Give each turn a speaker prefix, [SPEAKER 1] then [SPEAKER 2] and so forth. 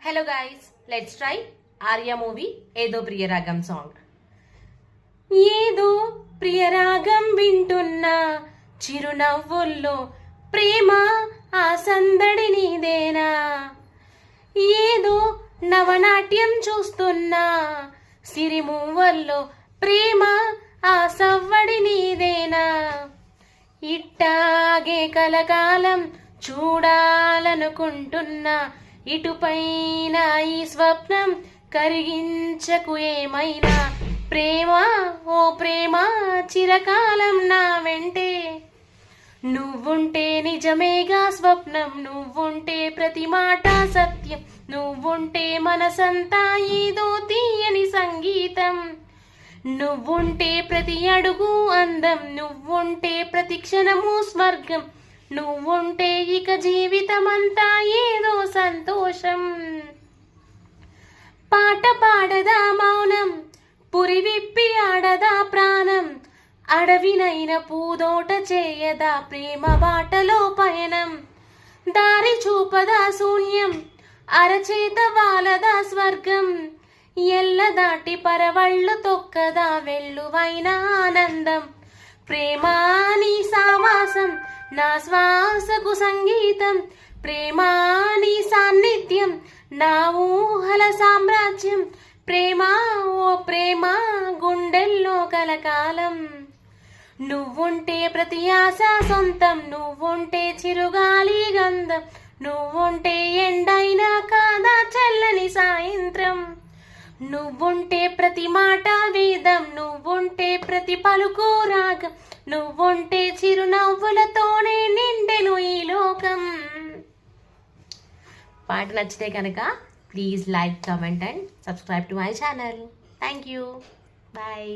[SPEAKER 1] Hello guys, let's try Arya movie ఏదో ప్రియరాగం song. ఏదో ప్రియరాగం వింటున్నా చిరునవ్వుల్లో ప్రేమ ఆ సందడి నీదేనా. ఏదో నవనాట్యం చూస్తున్నా సిరిమువ్వల్లో ప్రేమ ఆ సవ్వడి నీదేనా. ఇట్టాగే కలకాలం చూడాలనుకుంటున్నా ఇటుపైన ఈ స్వప్నం కరిగించకు ఏమైనా. ప్రేమ ఓ ప్రేమ చిరకాలం నా వెంటే నువ్వుంటే నిజమేగా స్వప్నం. నువ్వుంటే ప్రతి మాట సత్యం. నువ్వుంటే మనసంతా ఏదో తీయని సంగీతం. నువ్వుంటే ప్రతి అడుగు అందం. నువ్వుంటే ప్రతి క్షణము స్వర్గం. నువ్వుంటే ఇక జీవితమంతా ఏదో సంతోషం. పాట పాడదా మౌనం, పురి విప్పి ఆడదా ప్రాణం. అడవినైన పూదోట చేయదా ప్రేమ బాటలో పయనం. దారి చూపదా శూన్యం, అరచేత వాలదా స్వర్గం. ఎల్ల దాటి పరవళ్ళు తొక్కదా వెల్లువైన ఆనందం. ప్రేమా నీ సావాసం నా శ్వాసకు సంగీతం. ప్రేమా నీ సాన్నిధ్యం నా ఊహల సామ్రాజ్యం. ప్రేమ ఓ ప్రేమ గుండెల్లో కలకాలం. నువ్వుంటే ప్రతి ఆశ సొంతం. నువ్వుంటే చిరుగాలి గంధం. నువ్వుంటే ఎండైనా కాదా చల్లని సాయంత్రం. నువ్వుంటే ప్రతి మాట వేదం. నువ్వుంటే ప్రతి పలుకు రాగం. నువ్వుంటే చిరునవ్వులతోనే నిండెను ఈ లోకం. పాట నచ్చితే కనుక please like, comment and subscribe to my channel. Thank you. Bye.